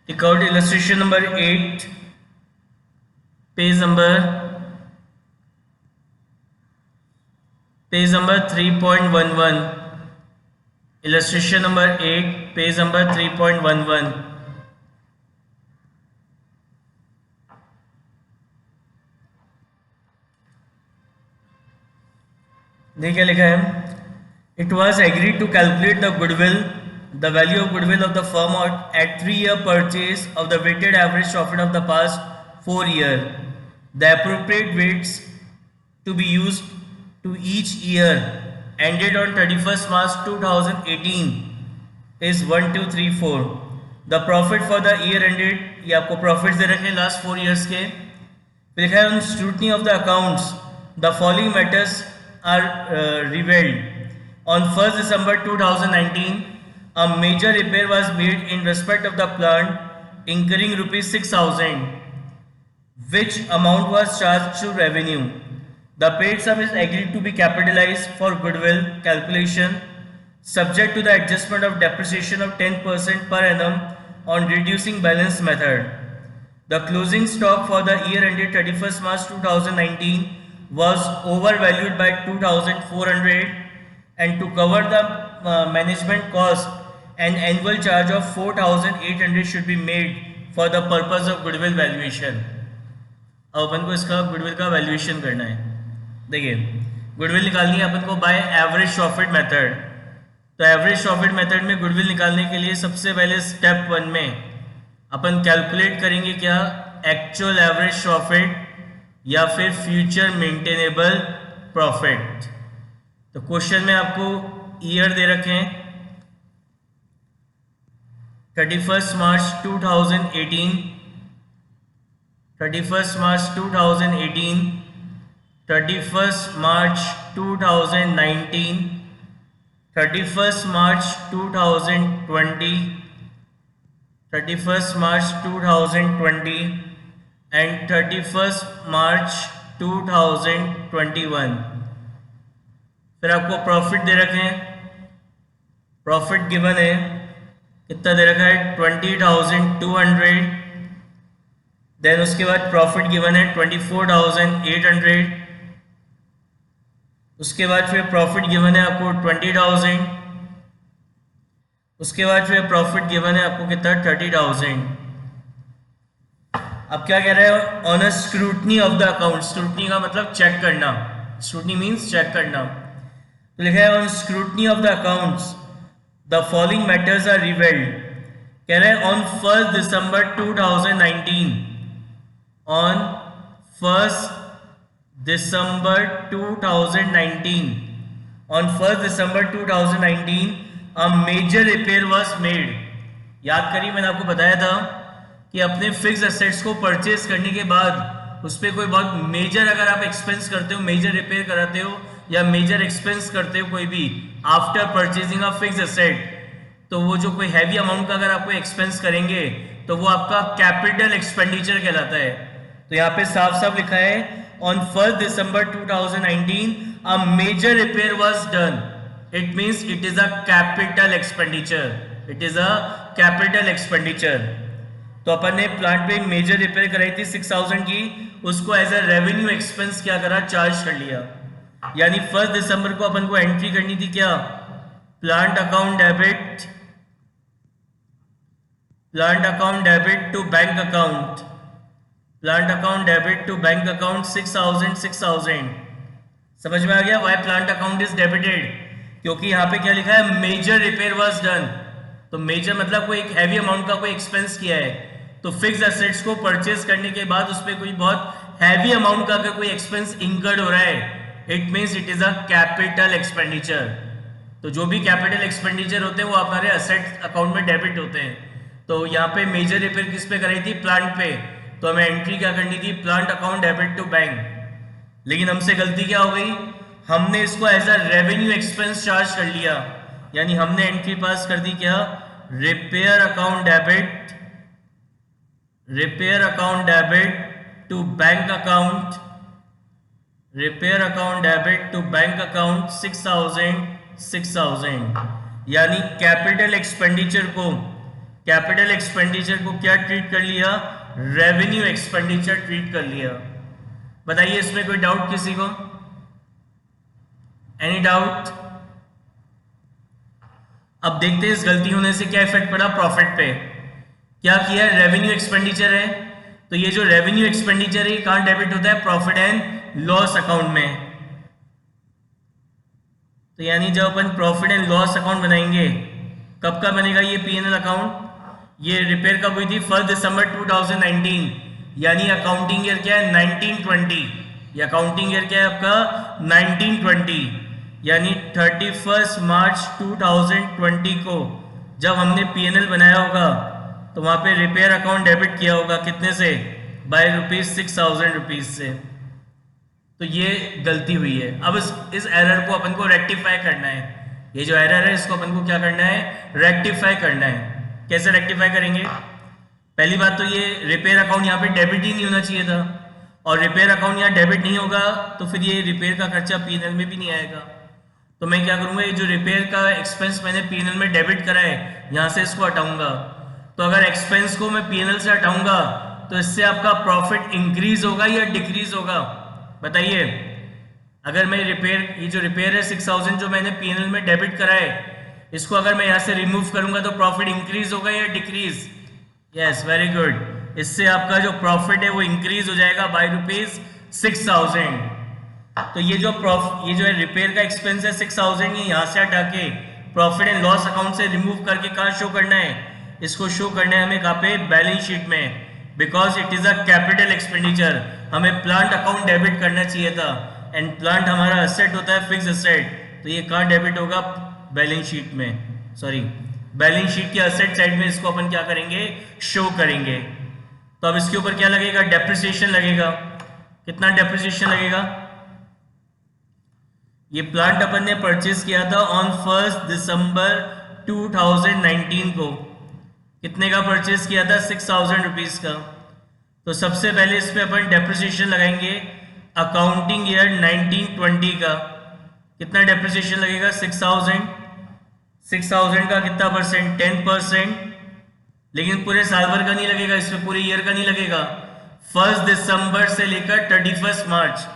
Take out illustration number 8, page number 3.11. Illustration number 8, page number 3.11. देखिए क्या लिखा है. It was agreed to calculate the value of goodwill of the firm at 3-year purchase of the weighted average profit of the past 4 years. The appropriate weights to be used to each year ended on 31st March 2018 is 1, 2, 3, 4. The profit for the year ended, ये आपको profits दे रखे last 4 years के. लिखा है on scrutiny of the accounts the following matters are revealed. On 1st December 2019, a major repair was made in respect of the plant incurring rupees 6,000, which amount was charged to revenue. The paid sum is agreed to be capitalized for goodwill calculation subject to the adjustment of depreciation of 10% per annum on reducing balance method. The closing stock for the year ended 31st March 2019 was overvalued by 2,400, and to cover the management cost, an annual charge of 4,800 should be made for the purpose of goodwill valuation. अब अपन को इसका goodwill का valuation करना है. देखिए goodwill निकालनी है अपन को बाय एवरेज प्रॉफिट मेथड. तो एवरेज प्रॉफिट मेथड में गुडविल निकालने के लिए सबसे पहले स्टेप 1 में अपन कैलकुलेट करेंगे क्या, एक्चुअल एवरेज प्रॉफिट या फिर फ्यूचर मेंटेनेबल प्रॉफिट. तो क्वेश्चन में आपको ईयर दे रखे हैं 31st March 2018, 31st March 2018, 31st March 2019, 31st March 2020, 31st March 2020 and 31st March 2021. फिर आपको प्रॉफिट दे रखे हैं. प्रॉफिट गिवन है कितना दे रखा है 20,200. देन उसके बाद प्रॉफिट गिवन है 24,800. उसके बाद फिर प्रॉफिट गिवन है आपको 20,000. उसके बाद फिर प्रॉफिट गिवन है आपको कितना 30,000. अब क्या कह रहे हैं, on a scrutiny of the account. Scrutiny का मतलब चेक करना. स्क्रूटनी मीन्स चेक करना. तो लिखा है on scrutiny of the accounts the following matters are revealed. कह रहे हैं on 1st December 2019, on 1st December 2019, on 1st December 2019 a major repair was made. याद करिए मैंने आपको बताया था कि अपने फिक्स एसेट्स को परचेज करने के बाद उस पर कोई बहुत मेजर अगर आप एक्सपेंस करते हो, मेजर रिपेयर कराते हो या मेजर एक्सपेंस करते हो कोई भी after purchasing a fix asset, तो वो जो कोई हैवी अमाउंट का अगर आप कोई एक्सपेंस करेंगे तो वो आपका कैपिटल एक्सपेंडिचर कहलाता है. तो यहाँ पे साफ साफ लिखा है on 1st December 2019 a major repair was done. It means it is a capital expenditure. It is a capital expenditure. तो अपन ने प्लांट पे मेजर रिपेयर कराई थी 6,000 की, उसको एज अ रेवेन्यू एक्सपेंस क्या करा, चार्ज कर लिया. यानी 1st दिसंबर को अपन को एंट्री करनी थी क्या, plant account debit, plant account debit to bank account, plant account debit to bank account 6,000 6,000. समझ में आ गया why plant account is debited, क्योंकि यहाँ पे क्या लिखा है मेजर रिपेयर वाज डन. तो मेजर मतलब कोई एक हैवी अमाउंट का कोई एक्सपेंस किया है, तो फिक्स एसेट्स को परचेज करने के बाद उस पर कोई बहुत हैवी अमाउंट का अगर कोई एक्सपेंस इंकर्ड हो रहा है, it means it is a capital expenditure. तो जो भी कैपिटल एक्सपेंडिचर होते हैं वो हमारे एसेट अकाउंट में डेबिट होते हैं. तो यहाँ पे मेजर रिपेयर किस पे कराई थी, प्लांट पे. तो हमें एंट्री क्या करनी थी, plant account debit to bank. लेकिन हमसे गलती क्या हो गई, हमने इसको as a revenue expense charge कर लिया. यानी हमने एंट्री पास कर दी क्या, repair account debit, repair account debit to bank account, repair account debit to bank account 6,000 6,000. यानी कैपिटल एक्सपेंडिचर को कैपिटल एक्सपेंडिचर को क्या ट्रीट कर लिया, रेवेन्यू एक्सपेंडिचर ट्रीट कर लिया। बताइए इसमें कोई डाउट किसी को, एनी डाउट? अब देखते हैं इस गलती होने से क्या इफेक्ट पड़ा प्रॉफिट पे। क्या किया, रेवेन्यू एक्सपेंडिचर है, तो ये जो रेवेन्यू एक्सपेंडिचर है कहां डेबिट होता है, प्रॉफिट एंड लॉस अकाउंट में। तो यानी जब अपन प्रॉफिट एंड लॉस अकाउंट बनाएंगे, कब का बनेगा ये पीएनएल अकाउंट, ये रिपेयर कब हुई थी, 1 दिसंबर 2019, यानी अकाउंटिंग ईयर क्या है 1920, ये अकाउंटिंग ईयर क्या है आपका 1920, यानी 31 मार्च 2020 को जब हमने पीएनएल बनाया होगा तो वहां पे रिपेयर अकाउंट डेबिट किया होगा कितने से, बाय ₹6,000 से। तो ये गलती हुई है। अब इस एरर को अपन को रेक्टिफाई करना है, ये जो एरर है इसको अपन को क्या करना है, रेक्टिफाई करना है। कैसे रेक्टिफाई करेंगे, पहली बात तो ये रिपेयर अकाउंट यहाँ पे डेबिट ही नहीं होना चाहिए था, और रिपेयर अकाउंट यहाँ डेबिट नहीं होगा तो फिर ये रिपेयर का खर्चा पीएनएल में भी नहीं आएगा। तो मैं क्या करूंगा, ये जो रिपेयर का एक्सपेंस मैंने पीएनएल में डेबिट करा है यहाँ से इसको हटाऊंगा। तो अगर एक्सपेंस को मैं पीएनएल से हटाऊंगा तो इससे आपका प्रॉफिट इंक्रीज होगा या डिक्रीज होगा, बताइए। अगर मैं ये जो रिपेयर है 6,000 जो मैंने पीएनएल में डेबिट करा है, इसको अगर मैं यहाँ से रिमूव करूंगा तो प्रॉफिट इंक्रीज होगा या डिक्रीज, यस वेरी गुड, इससे आपका जो प्रॉफिट है वो इंक्रीज हो जाएगा बाय ₹6,000। तो ये जो है रिपेयर का एक्सपेंस है 6,000, ये यहाँ से हटा के प्रॉफिट एंड लॉस अकाउंट से रिमूव करके कहाँ शो करना है, इसको शो करना है हमें कहाँ पे, बैलेंस शीट में, because it is a capital expenditure. हमें प्लांट अकाउंट डेबिट करना चाहिए था, एंड प्लांट हमारा एसेट होता है, फिक्स एसेट, तो ये कहाँ डेबिट होगा, बैलेंस शीट में, सॉरी बैलेंस शीट के एसेट साइड में इसको अपन क्या करेंगे, शो करेंगे। तो अब इसके ऊपर क्या लगेगा, डेप्रिसिएशन लगेगा। कितना डेप्रिसिएशन लगेगा, ये प्लांट अपन ने परचेज किया था ऑन 1 दिसंबर 2019 को, कितने का परचेज किया था, ₹6,000 का। तो सबसे पहले इस पे अपन डेप्रिसिएशन लगाएंगे अकाउंटिंग ईयर 1920 का। कितना डेप्रिसिएशन लगेगा, 6,000 का कितना परसेंट, 10%, लेकिन पूरे साल भर का नहीं लगेगा, इसमें पूरे ईयर का नहीं लगेगा। 1 दिसंबर से लेकर 31 मार्च,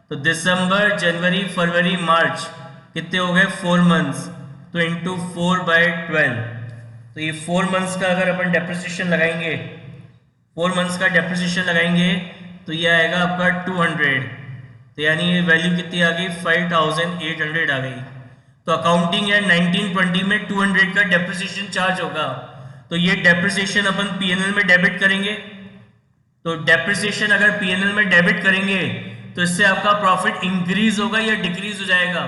तो दिसंबर, जनवरी, फरवरी, मार्च कितने हो गए, 4 मंथ्स, तो इंटू 4/12, तो ये 4 मंथ्स का अगर अपन डेप्रिसिएशन लगाएंगे, 4 मंथ्स का डेप्रिसिएशन लगाएंगे तो ये आएगा आपका 200, तो यानी ये वैल्यू कितनी आ गई, 5,800 आ गई। तो अकाउंटिंग ईयर 1920 में 200 का डेप्रिसिएशन चार्ज होगा, तो ये डेप्रिसिएशन अपन पीएनएल में डेबिट करेंगे। तो डेप्रिसिएशन अगर पीएनएल में डेबिट करेंगे तो इससे आपका प्रॉफिट इंक्रीज होगा या डिक्रीज हो जाएगा।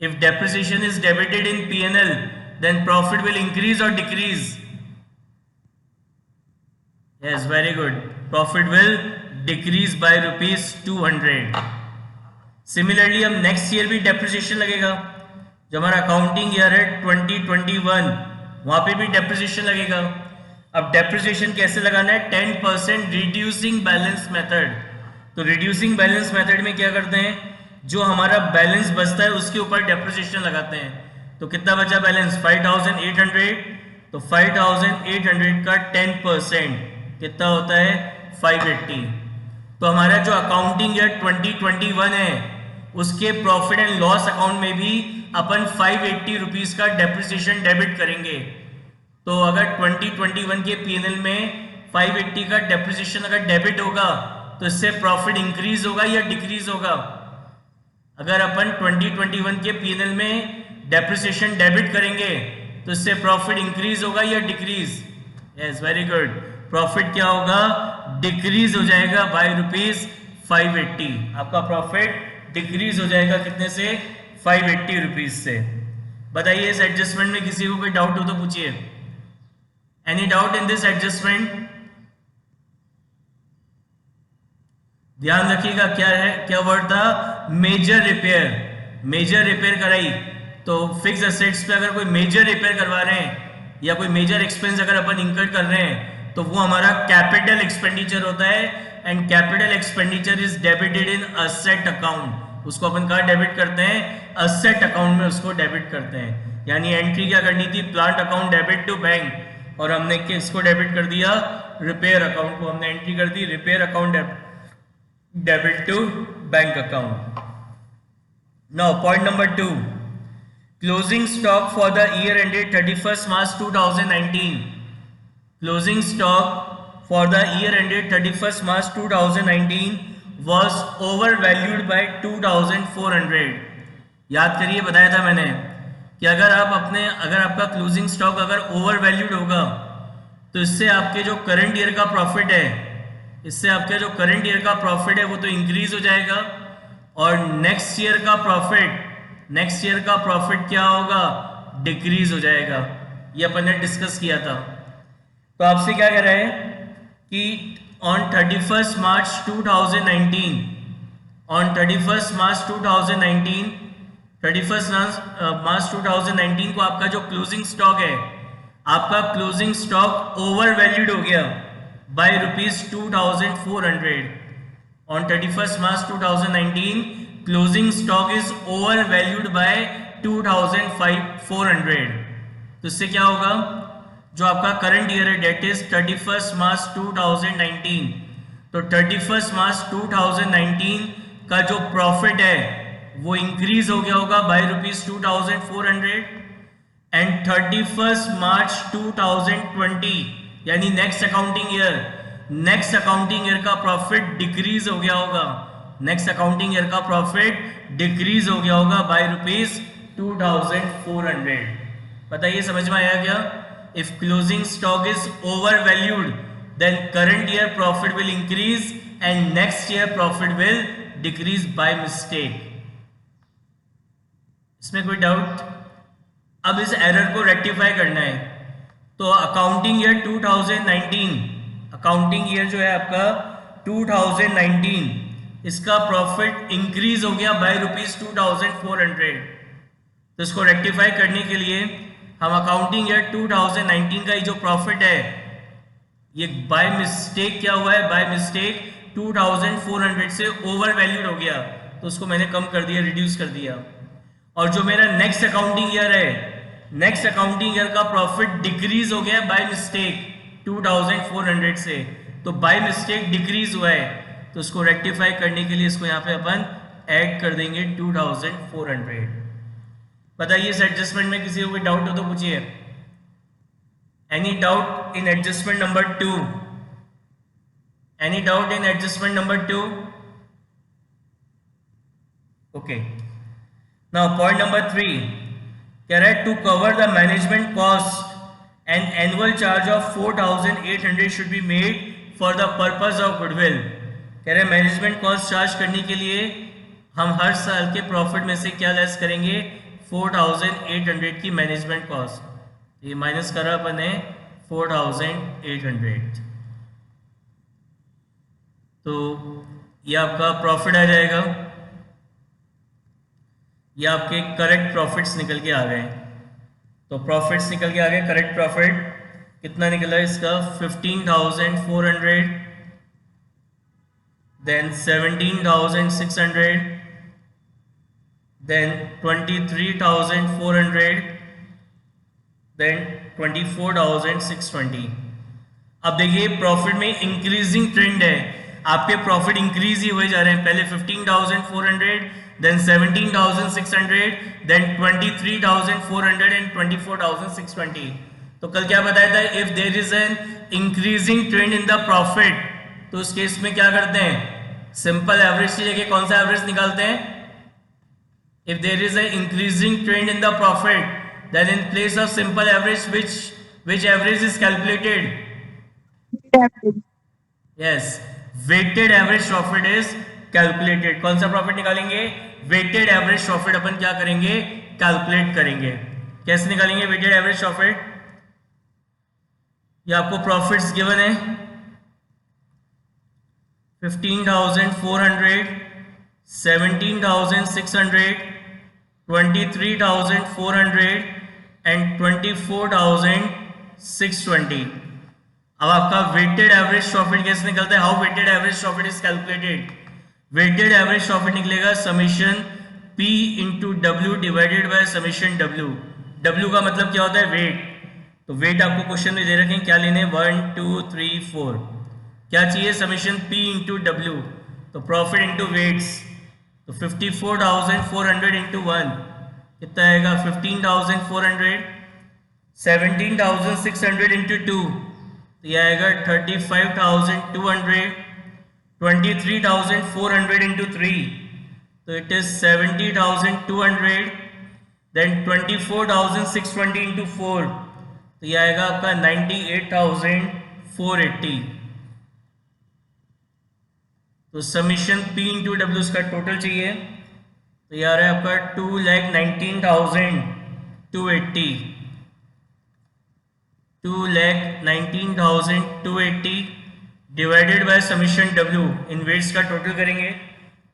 If depreciation is debited in PNL then profit will increase or decrease, yes very good, profit will decrease by ₹200। similarly अब next year भी depreciation लगेगा, जो हमारा अकाउंटिंग ईयर है 2021, वहां पे भी depreciation लगेगा। अब depreciation कैसे लगाना है, 10% reducing balance method। तो reducing balance method में क्या करते हैं, जो हमारा बैलेंस बचता है उसके ऊपर depreciation लगाते हैं। तो कितना बचा बैलेंस, 5,800, तो 5,800 का 10% कितना होता है, 580। तो हमारा जो अकाउंटिंग ईयर 2021 है उसके प्रॉफिट एंड लॉस अकाउंट में भी अपन ₹580 का डेप्रिसिएशन डेबिट करेंगे। तो अगर 2021 के पीएनएल में 580 का डेप्रिसिएशन अगर डेबिट होगा तो इससे प्रॉफिट इंक्रीज होगा या डिक्रीज होगा। अगर अपन 2021 के पीएनएल में डेप्रिसिएशन डेबिट करेंगे तो इससे प्रॉफिट इंक्रीज होगा या decrease, yes very good, profit क्या होगा, डिक्रीज हो जाएगा बाय ₹580। आपका प्रॉफिट डिक्रीज हो जाएगा कितने से, ₹580 से। बताइए इस एडजस्टमेंट में किसी को कोई डाउट हो तो पूछिए, any doubt in this adjustment. ध्यान रखिएगा क्या है, क्या वर्ड था, मेजर रिपेयर। मेजर रिपेयर कराई तो फिक्स एसेट्स पे अगर कोई मेजर रिपेयर करवा रहे हैं या कोई मेजर एक्सपेंस अगर अपन इंकर कर रहे हैं तो वो हमारा कैपिटल एक्सपेंडिचर होता है, and capital expenditure is debited in asset account. उसको अपन कहाँ डेबिट करते हैं, असेट अकाउंट में उसको डेबिट करते हैं। यानी एंट्री क्या करनी थी, plant account debit to bank, और हमने किसको डेबिट कर दिया, रिपेयर अकाउंट को हमने एंट्री कर दी, repair account debit to bank account. Now point number 2, closing stock for the year ended 31st March 2019। Closing stock for the year ended 31st March 2019 was overvalued by 2400। याद करिए, बताया था मैंने कि अगर आपका क्लोजिंग स्टॉक अगर ओवर वैल्यूड होगा तो इससे आपके जो करंट ईयर का प्रॉफिट है, वो तो इंक्रीज हो जाएगा, और नेक्स्ट ईयर का प्रॉफिट क्या होगा, डिक्रीज हो जाएगा। ये अपन ने डिस्कस किया था। तो आपसे क्या कह रहे हैं कि on 31st March 2019 को आपका जो क्लोजिंग स्टॉक है, आपका क्लोजिंग स्टॉक ओवर वैल्यूड हो गया by ₹2400। on 31st March 2019 closing stock is over valued by 2400। तो इससे क्या होगा, जो आपका करंट ईयर है डेट इज 31st March 2019, तो 31st March 2019 का जो प्रॉफिट है वो इंक्रीज हो गया होगा बाय ₹2400, एंड 31st March 2020 यानी नेक्स्ट अकाउंटिंग ईयर का प्रॉफिट डिक्रीज हो गया होगा, बाय ₹2400। बताइए समझ में आया क्या? If closing stock is overvalued, then current year profit will increase and next year profit will decrease by mistake। इसमें कोई डाउट? अब इस एरर को रेक्टिफाई करना है, तो अकाउंटिंग ईयर 2019 जो है आपका 2019, इसका प्रॉफिट इंक्रीज हो गया बाय ₹2400। तो इसको रेक्टिफाई करने के लिए हम अकाउंटिंग ईयर 2019 का जो प्रॉफिट है, ये बाय मिस्टेक क्या हुआ है, 2400 से ओवर वैल्यूड हो गया, तो उसको मैंने कम कर दिया, रिड्यूस कर दिया। और जो मेरा नेक्स्ट अकाउंटिंग ईयर का प्रॉफिट डिक्रीज हो गया बाय मिस्टेक 2400 से, तो बाय मिस्टेक डिक्रीज हुआ है, तो उसको रेक्टिफाई करने के लिए इसको यहाँ पे अपन ऐड कर देंगे 2400। बताइए इस एडजस्टमेंट में किसी को कोई डाउट हो तो पूछिए। Any doubt in adjustment number 2? Okay, now point number 3 कह रहा है to cover the management cost and annual charge of 4800 should be made for the purpose of goodwill. कह रहे हैं मैनेजमेंट कॉस्ट चार्ज करने के लिए हम हर साल के प्रॉफिट में से क्या लेस करेंगे, 4800 की मैनेजमेंट कॉस्ट। ये माइनस करा अपन ने 4800, तो ये आपका प्रॉफिट आ जाएगा। ये आपके करेक्ट प्रॉफिट्स निकल के आ गए। तो प्रॉफिट्स निकल के आ गए, करेक्ट प्रॉफिट कितना निकला इसका, 15,400, देन 17,600, then 23,400, then 24,620। अब देखिए प्रॉफिट में इंक्रीजिंग ट्रेंड है, आपके प्रॉफिट इंक्रीज ही हुए जा रहे हैं। पहले 15,400, then 17,600, then 23,400 and 24,620। तो कल क्या बताया था, if there is an increasing trend in the profit, तो उस केस में क्या करते हैं, सिंपल एवरेज की जगह कौन सा एवरेज निकालते हैं। If there is an increasing trend in the profit, then in place of simple average, which average is calculated? Yes, weighted average profit is calculated। कौन सा प्रॉफिट निकालेंगे, weighted average profit अपन क्या करेंगे, कैलकुलेट करेंगे। कैसे निकालेंगे weighted average profit? ये आपको प्रॉफिट्स गिवन है 15,400, 17,600, 23,400 and 24,620। अब आपका वेटेड एवरेज प्रॉफिट कैसे निकलता है, how weighted average profit is calculated. Weighted average profit निकलेगा summation P into W divided by summation W। W का मतलब क्या होता है, वेट। तो तो वेट आपको क्वेश्चन में दे रखे हैं, क्या लेने, 1 2 3 4, क्या चाहिए, समीशन P इंटू डब्ल्यू, तो प्रॉफिट इंटू वेट्स, तो 54,400 इंटू 1 कितना आएगा, 15,400, 17,600 इंटू 2 तो यह आएगा 35,200, 23,400 इंटू 3 तो इट इज 70,200, देन 24,620 इंटू 4 तो यह आएगा आपका 98,480। तो समीशन P इंटू डब्ल्यू का टोटल चाहिए, तो यह आ रहा है आपका 2,19,280, 2,19,280 डिवाइडेड बाय समीशन W, इन वेट्स का टोटल करेंगे,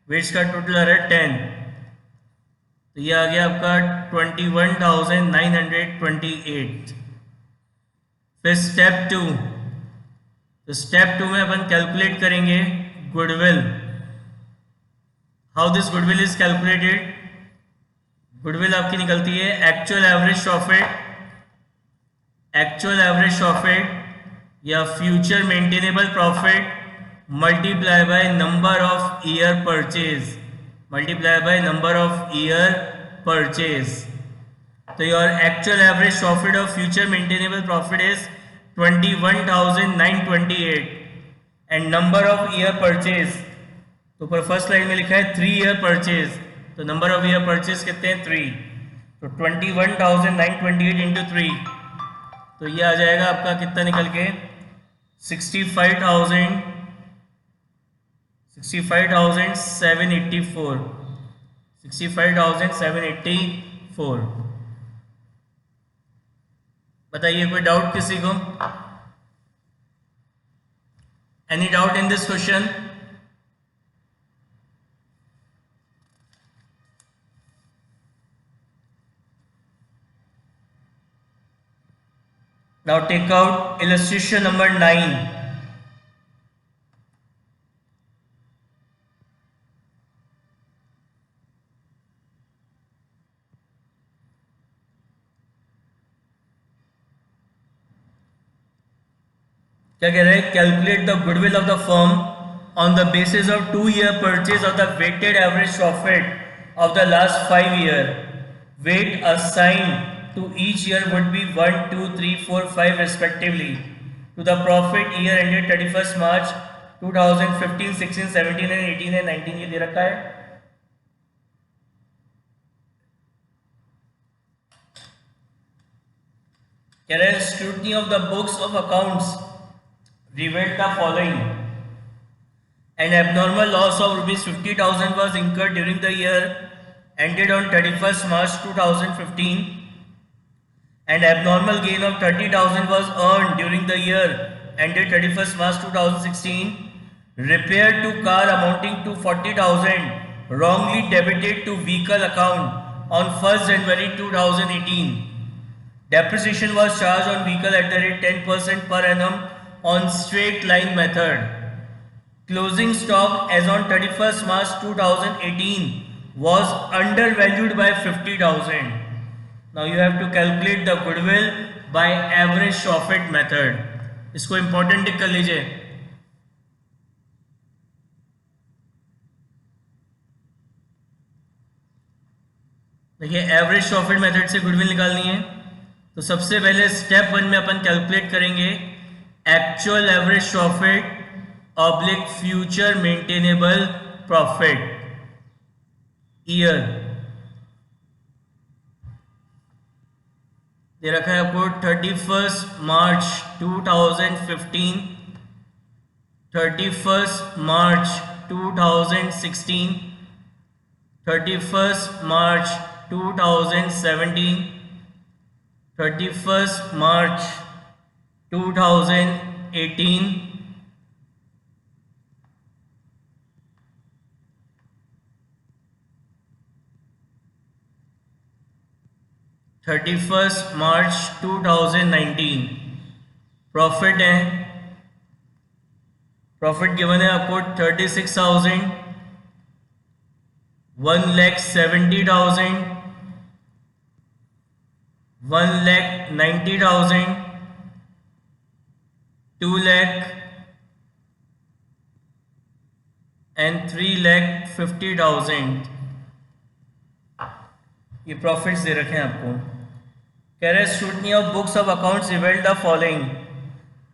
वेट्स का टोटल आ रहा है 10, तो ये आ गया आपका 21,928। फिर स्टेप 2, तो स्टेप 2 में अपन कैलकुलेट करेंगे goodwill. How this goodwill is calculated, goodwill आपकी निकलती है एक्चुअल एवरेज प्रॉफिट या future maintainable profit multiply by number of year purchase, तो your actual average profit of future maintainable profit is 21,928 and number of year purchase, तो ऊपर first line में लिखा है 3 ईयर परचेज, तो नंबर ऑफ ईयर परचेज कितने हैं 3, तो 21,928 इंटू 3 तो ये आ जाएगा आपका कितना निकल के 65,784। बताइए कोई डाउट किसी को, any doubt in this question? Now take out illustration number 9. क्या कह रहा है, calculate the goodwill of the firm on the basis of 2 year purchase of the weighted average profit of the last 5 year. Weight assigned to each year would be 1 2 3 4 5 respectively to the profit year ended 31st March 2015 16 17 and 18 and 19 ये दे रखा है। कह रहे हैं scrutiny of the books of accounts revealed the following: an abnormal loss of rupees 50,000 was incurred during the year ended on 31st March 2015. An abnormal gain of 30,000 was earned during the year ended 31st March 2016. Repair to car amounting to 40,000 wrongly debited to vehicle account on 1st January 2018. Depreciation was charged on vehicle at the rate 10% per annum on straight line method. Closing stock as on 31st March 2018 was undervalued by 50,000. Now you have to calculate the goodwill by average profit method. इसको important tick कर लीजिए। देखिए average profit method से goodwill निकालनी है, तो सबसे पहले स्टेप 1 में अपन कैलकुलेट करेंगे actual average profit oblique future maintainable profit year दे रखा है आपको 31st March 2015, 31st March 2016, 31st March 2017, 31st March 2018, 31st March 2019। Profit है, प्रॉफिट गिवन है आपको 36,000, 1,70,000, 1,90,000, 2 lakh and 3,50,000 ये प्रॉफिट्स दे रखे हैं आपको। कह रहे scrutiny of books of accounts revealed the following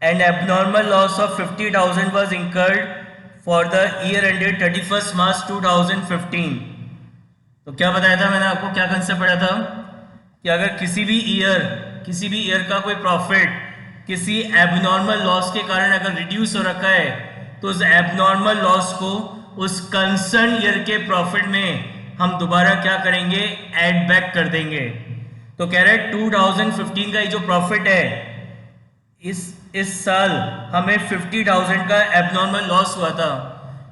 and abnormal loss of 50,000 was incurred for the year ended 31 मार्च 2015। तो क्या बताया था मैंने आपको, क्या कंसेप्ट पढ़ा था कि अगर किसी भी ईयर का कोई प्रॉफिट किसी एबनॉर्मल लॉस के कारण अगर रिड्यूस हो रखा है तो उस एबनॉर्मल लॉस को उस कंसर्न ईयर के प्रॉफिट में हम दोबारा क्या करेंगे, ऐड बैक कर देंगे। तो कह रहे 2015 का ये जो प्रॉफिट है, इस साल हमें 50,000 का एबनॉर्मल लॉस हुआ था,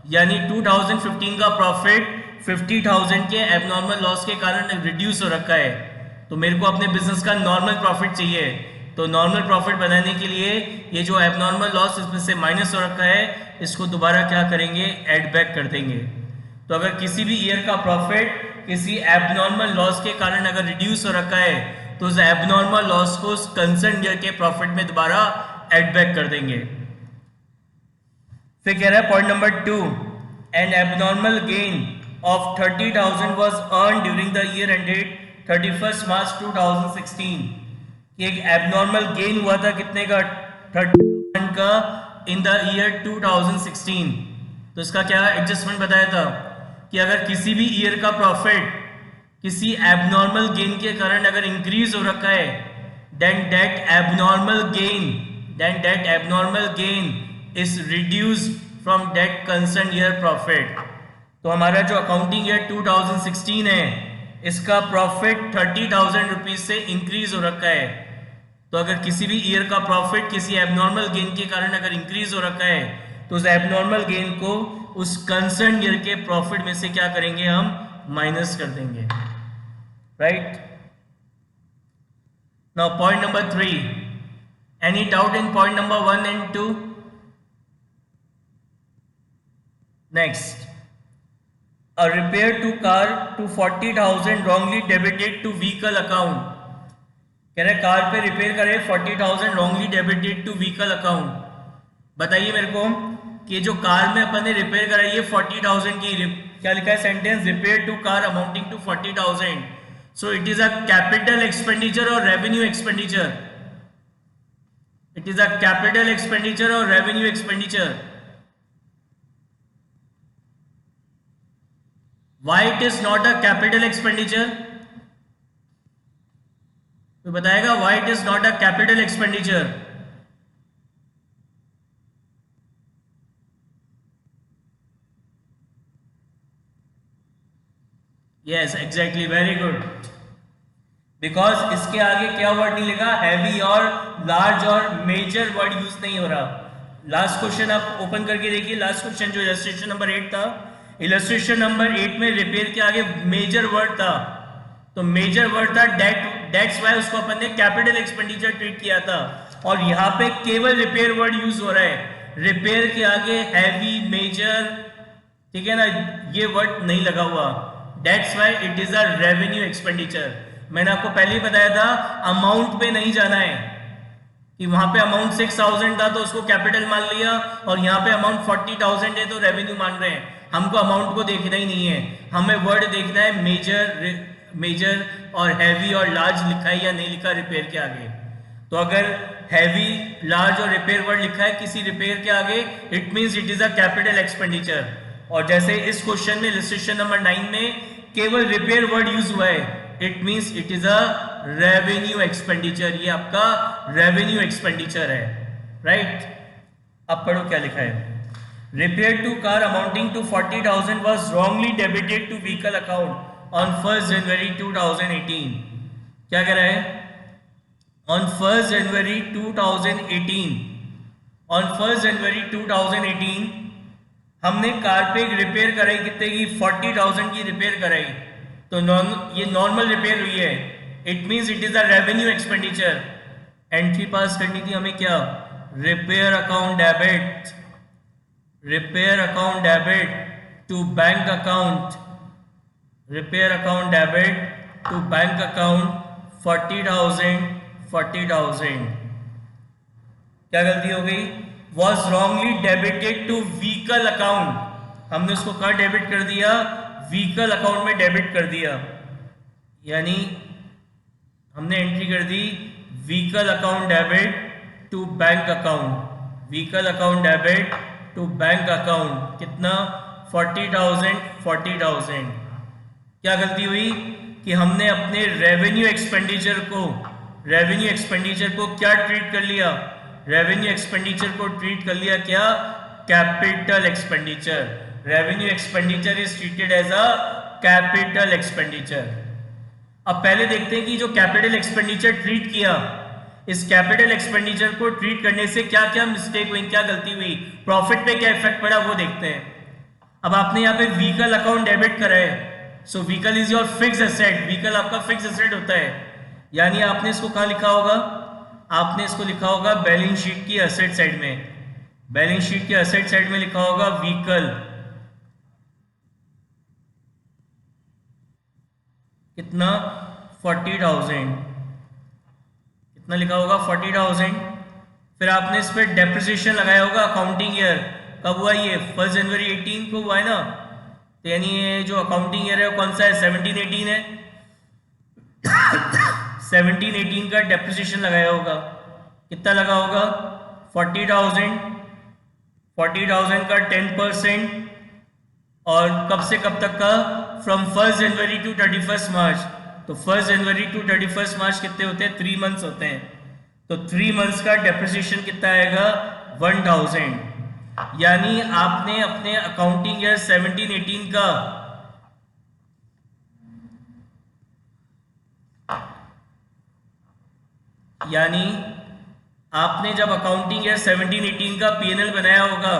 यानी 2015 का प्रॉफिट 50,000 के एबनॉर्मल लॉस के कारण रिड्यूस हो रखा है। तो मेरे को अपने बिजनेस का नॉर्मल प्रॉफिट चाहिए, तो नॉर्मल प्रॉफिट बनाने के लिए ये जो एबनॉर्मल लॉस इसमें से माइनस हो रखा है इसको दोबारा क्या करेंगे, ऐड बैक कर देंगे। तो अगर किसी भी ईयर का प्रॉफिट किसी एबनॉर्मल लॉस के कारण अगर रिड्यूस हो रखा है तो उस एबनॉर्मल लॉस को उस कंसर्न ईयर के प्रॉफिट में दोबारा ऐड बैक कर देंगे। फिर कह रहा है point number 2, N abnormal gain of 30,000 was earn during the year ended 31 मार्च 2016। कि एक एबनॉर्मल गेन हुआ था कितने का, 30,000 का इन द ईयर 2016। तो इसका क्या एडजस्टमेंट बताया था कि अगर किसी भी ईयर का प्रॉफिट किसी एबनॉर्मल गेन के कारण अगर इंक्रीज हो रखा है then that abnormal gain is reduced from that concern year profit. तो हमारा जो अकाउंटिंग ईयर 2016 है इसका प्रॉफिट 30,000 रुपीज से इंक्रीज हो रखा है। तो अगर किसी भी ईयर का प्रॉफिट किसी एबनॉर्मल गेन के कारण अगर इंक्रीज हो रखा है तो उस एबनॉर्मल गेन को उस कंसर्न ईयर के प्रॉफिट में से क्या करेंगे, हम माइनस कर देंगे, right. Now point number 3, any doubt in point number 1 and 2? Next, a repair to car to 40,000 wrongly debited to vehicle account। कह रहे कार पे रिपेयर करे 40,000 wrongly debited to vehicle account। बताइए मेरे को कि जो कार में अपन ने रिपेयर कराई है 40,000 की, क्या लिखा है sentence, repair to car amounting to 40,000। So it is a capital expenditure और revenue expenditure, it is a capital expenditure और revenue expenditure. Why it is not a capital expenditure? तो बताएगा why it is not a capital expenditure? Yes, exactly, very good. Because इसके आगे क्या word नहीं लिखा, heavy और लार्ज और मेजर वर्ड यूज नहीं हो रहा। लास्ट क्वेश्चन आप ओपन करके देखिए, लास्ट क्वेश्चन जो इलस्ट्रेशन नंबर 8 था, इलस्ट्रेशन नंबर 8 में रिपेयर के आगे मेजर वर्ड था, तो मेजर वर्ड था दैट्स वाई उसको अपन ने कैपिटल एक्सपेंडिचर ट्रीट किया था। और यहाँ पे केवल रिपेयर वर्ड यूज हो रहा है, रिपेयर के आगे हैवी मेजर, ठीक है ना, ये वर्ड नहीं लगा हुआ, that's why it is a revenue expenditure. मैंने आपको पहले ही बताया था अमाउंट पे नहीं जाना है कि वहां पे अमाउंट 6,000 था तो उसको कैपिटल मान लिया और यहाँ पे अमाउंट 40,000 है तो रेवेन्यू मान रहे हैं। हमको अमाउंट को देखना ही नहीं है, हमें वर्ड देखना है मेजर और हैवी और लार्ज लिखा है या नहीं लिखा रिपेयर के आगे। तो अगर हैवी, लार्ज और रिपेयर वर्ड लिखा है किसी रिपेयर के आगे, it means it is a capital expenditure. और जैसे इस क्वेश्चन में इलस्ट्रेशन नंबर 9 में केवल रिपेयर वर्ड यूज हुआ है, it means it is a revenue expenditure, ये आपका रेवेन्यू एक्सपेंडिचर है, राइट। अब पढ़ो क्या लिखा है, repair to car amounting to 40,000 was wrongly debited to vehicle account on 1st January 2018। क्या कह रहा है, on 1st January 2018, on 1st January 2018 हमने कार पे एक रिपेयर कराई, कितने की, 40,000 की रिपेयर कराई। तो ये नॉर्मल रिपेयर हुई है, it means it is a revenue expenditure. Entry पास करनी थी हमें क्या, repair account debit, repair account debit to bank account, repair account debit to bank account 40,000, क्या गलती हो गई? Was wrongly debited to vehicle account, हमने उसको कहाँ डेबिट कर दिया? व्हीकल अकाउंट में डेबिट कर दिया, यानी हमने एंट्री कर दी vehicle account debit to bank account, vehicle account debit to bank account, कितना? 40,000 40,000। क्या गलती हुई कि हमने अपने रेवेन्यू एक्सपेंडिचर को क्या ट्रीट कर लिया? रेवेन्यू एक्सपेंडिचर को ट्रीट कर लिया क्या? Capital expenditure. Revenue expenditure is treated as a capital expenditure. अब पहले देखते हैं कि जो कैपिटल एक्सपेंडिचर ट्रीट किया, इस कैपिटल एक्सपेंडिचर को ट्रीट करने से क्या क्या मिस्टेक हुई, क्या गलती हुई, प्रॉफिट पे क्या इफेक्ट पड़ा, वो देखते हैं। अब आपने यहाँ पे व्हीकल अकाउंट डेबिट करा है, so vehicle is your fix asset, vehicle आपका फिक्स एसेट होता है, यानी आपने इसको कहाँ लिखा होगा? आपने इसको लिखा होगा बैलेंस शीट की एसेट साइड में, बैलेंस शीट के एसेट साइड में लिखा होगा व्हीकल, कितना? 40,000, कितना लिखा होगा? 40,000। फिर आपने इस पर डेप्रिसिएशन लगाया होगा, अकाउंटिंग ईयर कब हुआ? ये 1 जनवरी 18 को हुआ है ना, तो यानी ये जो अकाउंटिंग ईयर है वो कौन सा है? 17-18 है। 17-18 का डेप्रिसिएशन लगाया होगा, कितना लगा होगा? 40,000, 40,000 का 10%, और कब से कब तक का? फ्रॉम 1 जनवरी टू 31 मार्च। तो 1 जनवरी टू 31 मार्च कितने होते हैं? 3 मंथ्स होते हैं, तो 3 मंथ्स का डेप्रिसिएशन कितना आएगा? 1,000। यानी आपने अपने अकाउंटिंग ईयर 17-18 का यानी आपने जब अकाउंटिंग ईयर 17-18 का पीएनएल बनाया होगा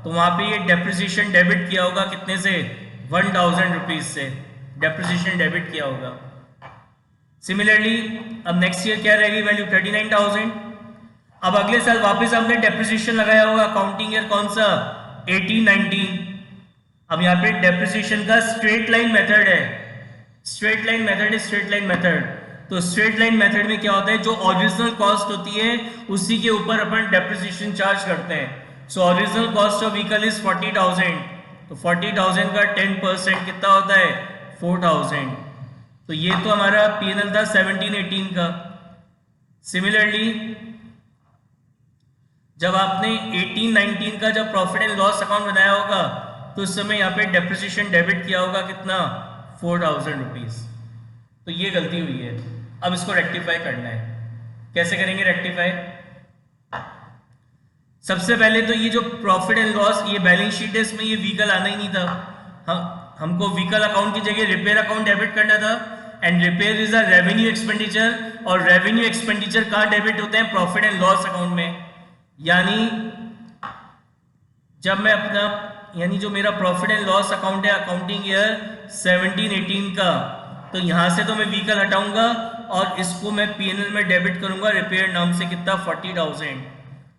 तो वहां पे ये डेप्रिसिएशन डेबिट किया होगा, कितने से? 1,000 रुपीज से डेप्रिसिएशन डेबिट किया होगा। सिमिलरली अब नेक्स्ट ईयर क्या रहेगी वैल्यू? 39,000। अब अगले साल वापस हमने डेप्रिसिएशन लगाया होगा, अकाउंटिंग ईयर कौन सा? 18-19। अब यहाँ पे डेप्रिसिएशन का स्ट्रेट लाइन मेथड है, स्ट्रेट लाइन मेथड है, स्ट्रेट लाइन मेथड। तो स्ट्रेट लाइन मेथड में क्या होता है? जो ओरिजिनल कॉस्ट होती है उसी के ऊपर अपन डेप्रिसिएशन चार्ज करते हैं। So original cost of vehicle is 40,000, तो 40,000 का 10% कितना होता है? 4,000। तो ये तो हमारा पीएनएल था 17-18 का। सिमिलरली जब आपने 18-19 का जब प्रॉफिट एंड लॉस अकाउंट बनाया होगा तो उस समय यहाँ पे डेप्रिसिएशन डेबिट किया होगा, कितना? 4,000 रुपीज। तो ये गलती हुई है, अब इसको रेक्टिफाई करना है। कैसे करेंगे रेक्टिफाई? सबसे पहले तो ये जो प्रॉफिट एंड लॉस, ये बैलेंस शीट है, इसमें ये व्हीकल आना ही नहीं था। हमको व्हीकल अकाउंट की जगह रिपेयर अकाउंट डेबिट करना था, and repair is a revenue expenditure, और रेवेन्यू एक्सपेंडिचर कहाँ डेबिट होते हैं? प्रॉफिट एंड लॉस अकाउंट में। यानी जब मैं अपना, यानी जो मेरा प्रॉफिट एंड लॉस अकाउंट है अकाउंटिंग ईयर 17-18 का, तो यहां से तो मैं व्हीकल हटाऊंगा और इसको मैं पीएनएल में डेबिट करूंगा रिपेयर नाम से, कितना? 40,000।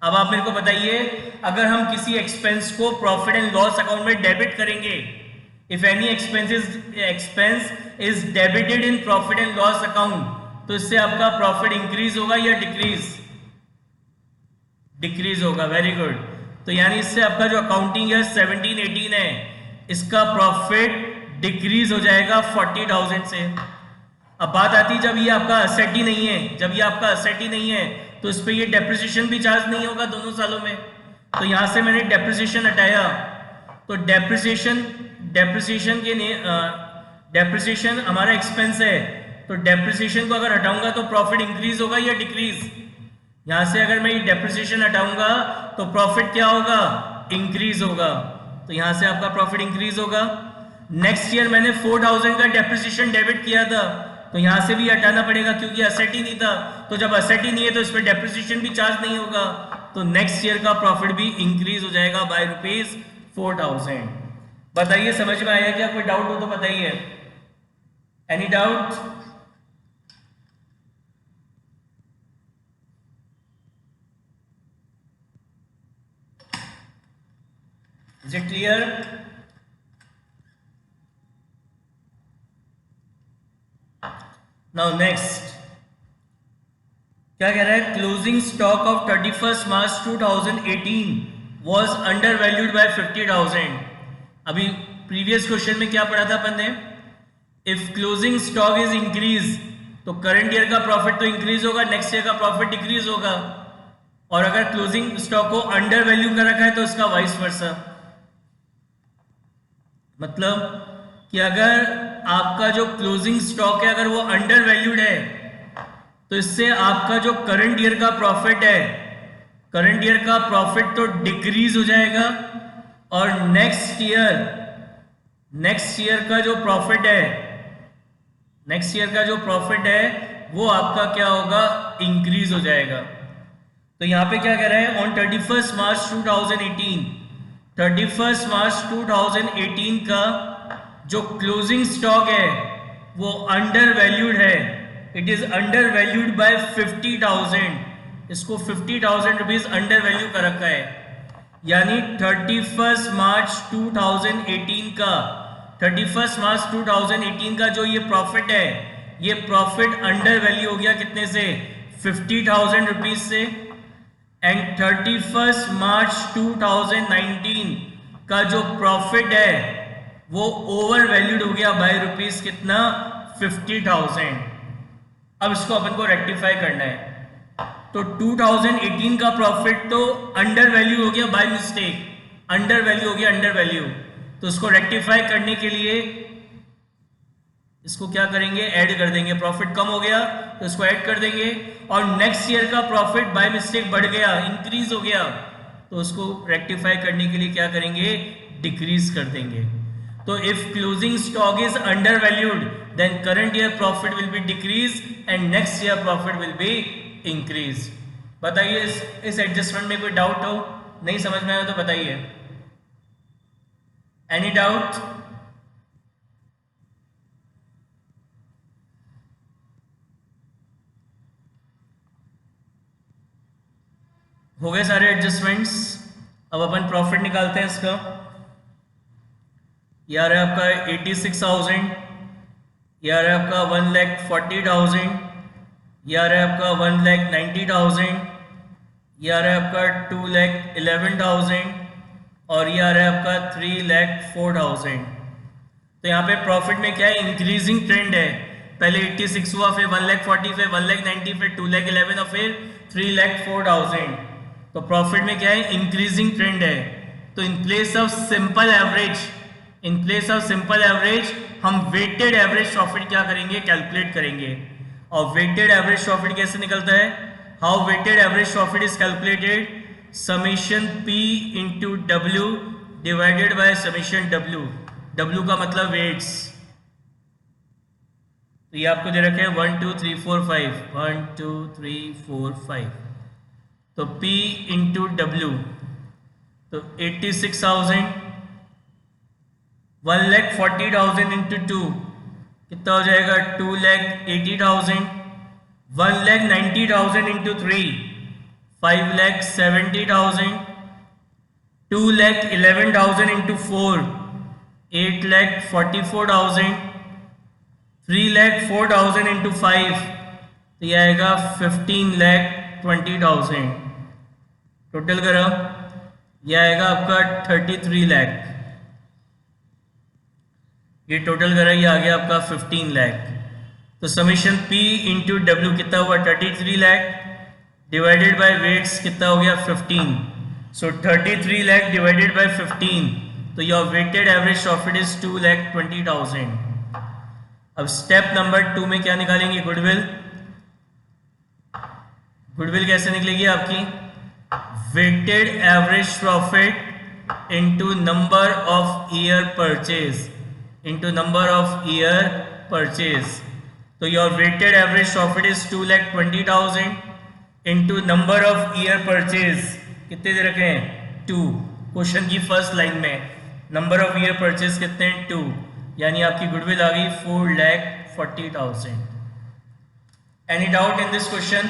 अब आप मेरे को बताइए, अगर हम किसी एक्सपेंस को प्रॉफिट एंड लॉस अकाउंट में डेबिट करेंगे, if any expense is debited in profit and loss account, तो इससे आपका प्रॉफिट इंक्रीज होगा या डिक्रीज? डिक्रीज होगा। Very good. तो यानी इससे आपका जो अकाउंटिंग ईयर 17-18 है इसका प्रॉफिट डिक्रीज हो जाएगा 40,000 से। अब बात आती है जब ये आपका असेट ही नहीं है, जब ये आपका असेट ही नहीं है तो इस पे ये डेप्रिसिएशन भी चार्ज नहीं होगा दोनों सालों में। तो यहां से मैंने डेप्रिसिएशन हटाया, तो डेप्रिसिएशन हमारा एक्सपेंस है, तो डेप्रिसिएशन को अगर हटाऊंगा तो प्रॉफिट इंक्रीज होगा या डिक्रीज? यहां से अगर मैं ये डेप्रिसिएशन हटाऊंगा तो प्रॉफिट क्या होगा? इंक्रीज होगा। तो यहां से आपका प्रॉफिट इंक्रीज होगा। नेक्स्ट ईयर मैंने 4,000 का डेप्रिसिएशन डेबिट किया था, तो यहां से भी हटाना पड़ेगा क्योंकि असेट ही नहीं था। तो जब असेट ही नहीं है तो इस पर डेप्रिसिएशन भी चार्ज नहीं होगा, तो नेक्स्ट ईयर का प्रॉफिट भी इंक्रीज हो जाएगा बाय ₹4,000। बताइए समझ में आया क्या? कोई डाउट हो तो बताइए। Any doubt? Is it clear? Now next, क्या कह रहा है, closing stock of 31 March 2018 was under valued bye 50,000। अभी प्रीवियस क्वेश्चन में क्या पढ़ा था अपन ने, if closing stock is increase तो करंट ईयर का प्रॉफिट तो इंक्रीज होगा, नेक्स्ट ईयर का प्रॉफिट डिक्रीज होगा, और अगर क्लोजिंग स्टॉक को अंडर वैल्यू कर रखा है तो इसका वाइस वर्सा। मतलब कि अगर आपका जो क्लोजिंग स्टॉक है अगर वो अंडर वैल्यूड है तो इससे आपका जो करंट ईयर का प्रॉफिट है, करंट ईयर का प्रॉफिट तो डिक्रीज हो जाएगा, और नेक्स्ट ईयर का जो प्रॉफिट है, नेक्स्ट ईयर का जो प्रॉफिट है वो आपका क्या होगा, इंक्रीज हो जाएगा। तो यहां पे क्या कह रहा है, ऑन 31 मार्च 2018 का जो क्लोजिंग स्टॉक है वो अंडर वैल्यूड है, it is under valued bye 50,000, इसको 50,000 रुपीज अंडर वैल्यू कर रखा है। यानी 31 मार्च 2018 का जो ये प्रॉफिट है, ये प्रॉफिट अंडर वैल्यू हो गया कितने से, 50,000 रुपीज से। एंड 31 मार्च 2019 का जो प्रॉफिट है वो ओवर वैल्यूड हो गया बाय रुपीज कितना, 50,000। अब इसको अपन को रेक्टिफाई करना है। तो 2018 का प्रॉफिट तो अंडर वैल्यू हो गया बाय मिस्टेक, अंडर वैल्यू हो गया, अंडर वैल्यू। तो उसको रेक्टिफाई करने के लिए इसको क्या करेंगे, ऐड कर देंगे। प्रॉफिट कम हो गया तो इसको ऐड कर देंगे, और नेक्स्ट ईयर का प्रॉफिट बाय मिस्टेक बढ़ गया, इंक्रीज हो गया, तो उसको रेक्टिफाई करने के लिए क्या करेंगे, डिक्रीज कर देंगे। तो if closing stock is under valued then current year profit will be decrease and next year profit will be increase. बताइए इस एडजस्टमेंट में कोई डाउट हो, नहीं समझ में आया तो बताइए। Any doubt? हो गए सारे एडजस्टमेंट्स। अब अपन प्रॉफिट निकालते हैं इसका। यार है आपका 86,000, यार है आपका 1,40,000, यार है आपका 1,90,000, यार है आपका 2,11,000, और यार है आपका 3,04,000। तो यहाँ पे प्रॉफिट में क्या है, इंक्रीजिंग ट्रेंड है। पहले 86 हुआ, फिर 1,40,000, फिर 1,90,000, फिर 2,11,000 और फिर 3,04,000। तो प्रॉफिट में क्या है, इंक्रीजिंग ट्रेंड है। तो in place of simple average हम वेटेड एवरेज प्रॉफिट क्या करेंगे, कैलकुलेट करेंगे। और वेटेड एवरेज प्रॉफिट कैसे निकलता है, how weighted average profit is calculated, summation P into W divided by summation W का मतलब वेट्स। तो ये आपको दे रखे हैं 1 2 3 4 5, 1 2 3 4 5। तो P इंटू W, तो 86,000, 1,40,000 इंटू 2 कितना हो जाएगा, 2,80,000, 1,90,000 इंटू 3 5,70,000, 2,11,000 इंटू 4 8,44,000, 3,04,000 इंटू 5 तो ये आएगा 15,20,000। टोटल करो, ये आएगा आपका 33 लाख। ये टोटल करा, ये आ गया आपका 15 लाख। तो समीशन P इंटू W कितना हुआ, 33 लाख डिवाइडेड बाय वेट्स कितना हो गया, 15। सो 33 लाख डिवाइडेड बाय 15, तो your weighted average profit is 2,20,000। अब स्टेप नंबर 2 में क्या निकालेंगे, गुडविल कैसे निकलेगी आपकी, weighted average profit into number of year purchase, तो your weighted average profit is 2,20,000 into number of year purchase कितने दे रखे हैं, 2। क्वेश्चन की फर्स्ट लाइन में नंबर ऑफ ईयर परचेज कितने हैं, 2, यानी आपकी गुडविल आ गई 4,40,000। Any doubt in this question?